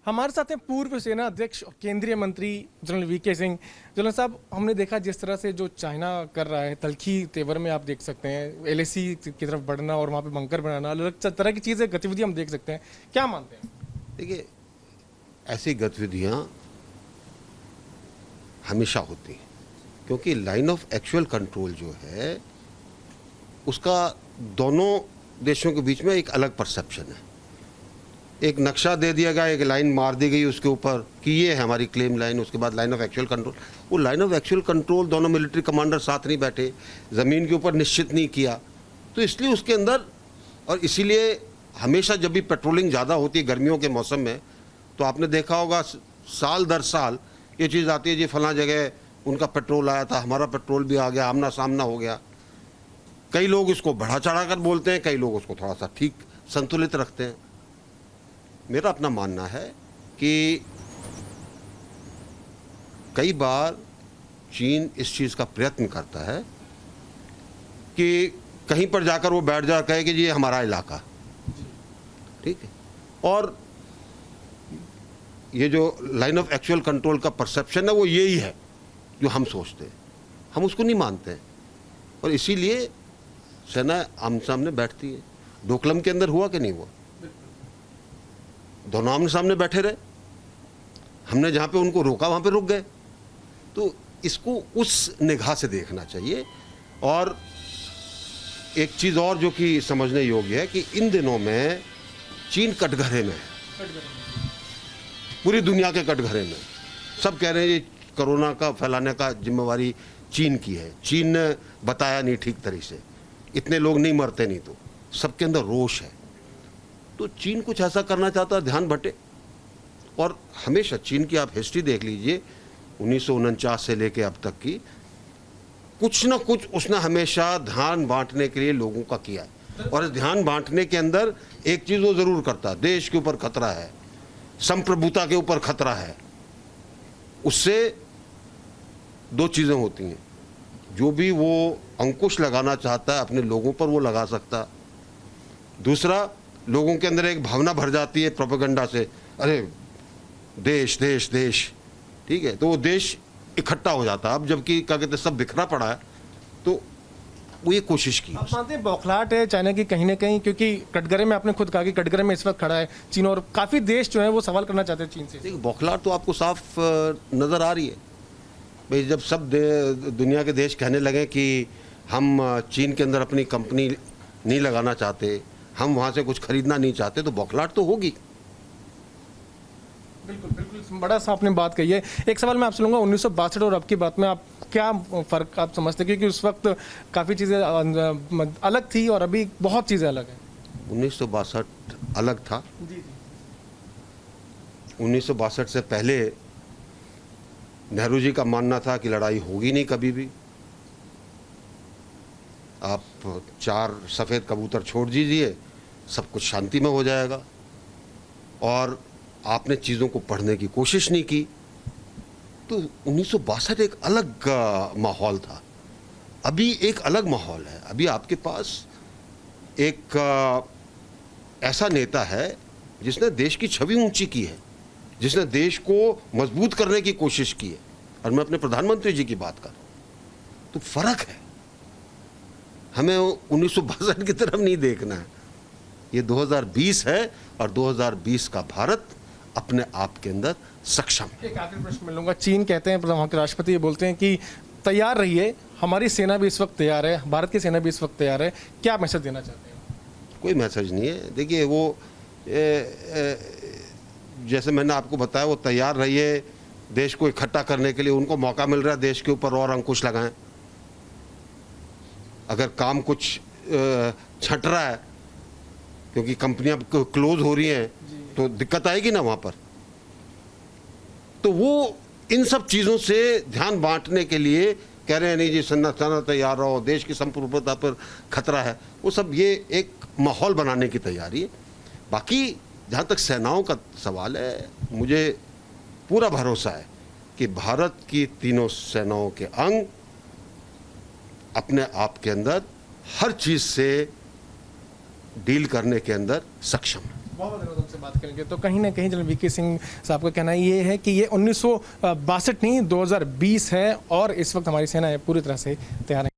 हमारे साथ हैं पूर्व सेना अध्यक्ष और केंद्रीय मंत्री जनरल वीके सिंह। जनरल साहब, हमने देखा जिस तरह से जो चाइना कर रहा है, तलखी तेवर में आप देख सकते हैं एलएसी की तरफ बढ़ना और वहाँ पे बंकर बनाना, अलग तरह की चीज़ें गतिविधि हम देख सकते हैं। क्या मानते हैं? देखिए, ऐसी गतिविधियाँ हमेशा होती हैं क्योंकि लाइन ऑफ एक्चुअल कंट्रोल जो है उसका दोनों देशों के बीच में एक अलग परसेप्शन है। एक नक्शा दे दिया गया, एक लाइन मार दी गई उसके ऊपर कि ये है हमारी क्लेम लाइन, उसके बाद लाइन ऑफ एक्चुअल कंट्रोल। वो लाइन ऑफ एक्चुअल कंट्रोल दोनों मिलिट्री कमांडर साथ नहीं बैठे, ज़मीन के ऊपर निश्चित नहीं किया, तो इसलिए उसके अंदर, और इसीलिए हमेशा जब भी पेट्रोलिंग ज़्यादा होती है गर्मियों के मौसम में, तो आपने देखा होगा साल दर साल ये चीज़ आती है जी फलां जगह उनका पेट्रोल आया था, हमारा पेट्रोल भी आ गया, आमना सामना हो गया। कई लोग इसको बढ़ा चढ़ा कर बोलते हैं, कई लोग उसको थोड़ा सा ठीक संतुलित रखते हैं। मेरा अपना मानना है कि कई बार चीन इस चीज़ का प्रयत्न करता है कि कहीं पर जाकर वो बैठ जा कहे कि ये हमारा इलाका, ठीक है, और ये जो लाइन ऑफ एक्चुअल कंट्रोल का परसेप्शन है वो यही है जो हम सोचते हैं, हम उसको नहीं मानते हैं। और इसीलिए सेना आमने सामने बैठती है। डोकलम के अंदर हुआ कि नहीं हुआ, दोनों आमने सामने बैठे रहे, हमने जहाँ पे उनको रोका वहाँ पे रुक गए। तो इसको उस निगाह से देखना चाहिए। और एक चीज़ और जो कि समझने योग्य है कि इन दिनों में चीन कटघरे में है, पूरी दुनिया के कटघरे में। सब कह रहे हैं ये कोरोना का फैलाने का जिम्मेवारी चीन की है, चीन ने बताया नहीं ठीक तरीके से, इतने लोग नहीं मरते, नहीं तो सबके अंदर रोष है। तो चीन कुछ ऐसा करना चाहता है, ध्यान भटे। और हमेशा चीन की आप हिस्ट्री देख लीजिए, 1949 से लेके अब तक की, कुछ ना कुछ उसने हमेशा ध्यान बांटने के लिए लोगों का किया है। और इस ध्यान बांटने के अंदर एक चीज़ वो ज़रूर करता है, देश के ऊपर खतरा है, संप्रभुता के ऊपर खतरा है, उससे दो चीज़ें होती हैं, जो भी वो अंकुश लगाना चाहता है अपने लोगों पर वो लगा सकता है। दूसरा, लोगों के अंदर एक भावना भर जाती है प्रोपेगेंडा से, अरे देश देश देश, ठीक है, तो वो देश इकट्ठा हो जाता है। अब जबकि क्या कहते हैं सब बिखरा पड़ा है, तो वो ये कोशिश की। आप मानते हैं बौखलाहट है चाइना की कहीं ना कहीं, क्योंकि कटघरे में आपने खुद कहा कि कटघरे में इस वक्त खड़ा है चीन, और काफ़ी देश जो है वो सवाल करना चाहते हैं चीन से। देखिए, बौखलाहट तो आपको साफ नज़र आ रही है भाई। जब सब दुनिया के देश कहने लगे कि हम चीन के अंदर अपनी कंपनी नहीं लगाना चाहते, हम वहाँ से कुछ खरीदना नहीं चाहते, तो बौखलाहट तो होगी। बिल्कुल बिल्कुल, बड़ा सा आपने बात कही है। एक सवाल मैं आपसे लूँगा, 1962 और अब की बात में आप क्या फ़र्क आप समझते हैं? क्योंकि उस वक्त काफ़ी चीज़ें अलग थी और अभी बहुत चीज़ें अलग हैं। 1962 अलग था। जी जी। 1962 से पहले नेहरू जी का मानना था कि लड़ाई होगी नहीं कभी भी, आप 4 सफ़ेद कबूतर छोड़ दीजिए, सब कुछ शांति में हो जाएगा। और आपने चीज़ों को पढ़ने की कोशिश नहीं की। तो 1962 एक अलग माहौल था, अभी एक अलग माहौल है। अभी आपके पास एक ऐसा नेता है जिसने देश की छवि ऊंची की है, जिसने देश को मजबूत करने की कोशिश की है। और मैं अपने प्रधानमंत्री जी की बात कर, तो फ़र्क है। हमें 1962 की तरफ नहीं देखना है, ये 2020 है और 2020 का भारत अपने आप के अंदर सक्षम है। एक आखिरी प्रश्न मिलूंगा। चीन कहते हैं, वहाँ के राष्ट्रपति ये बोलते हैं कि तैयार रहिए, हमारी सेना भी इस वक्त तैयार है, भारत की सेना भी इस वक्त तैयार है। क्या मैसेज देना चाहते हैं? कोई मैसेज नहीं है। देखिए, वो जैसे मैंने आपको बताया, वो तैयार रहिए देश को इकट्ठा करने के लिए, उनको मौका मिल रहा है देश के ऊपर और अंकुश लगाएं। अगर काम कुछ छट रहा है क्योंकि कंपनियां क्लोज हो रही हैं, तो दिक्कत आएगी ना वहाँ पर। तो वो इन सब चीज़ों से ध्यान बांटने के लिए कह रहे हैं, नहीं जी सेना तैयार रहो, देश की संप्रभुता पर खतरा है, वो सब ये एक माहौल बनाने की तैयारी है। बाकी जहाँ तक सेनाओं का सवाल है, मुझे पूरा भरोसा है कि भारत की तीनों सेनाओं के अंग अपने आप के अंदर हर चीज़ से डील करने के अंदर सक्षम है। बहुत धन्यवाद आपसे बात करेंगे। तो कहीं ना कहीं जनरल वीके सिंह साहब का कहना ये है कि ये 1962 नहीं 2020 है और इस वक्त हमारी सेना पूरी तरह से तैयार है।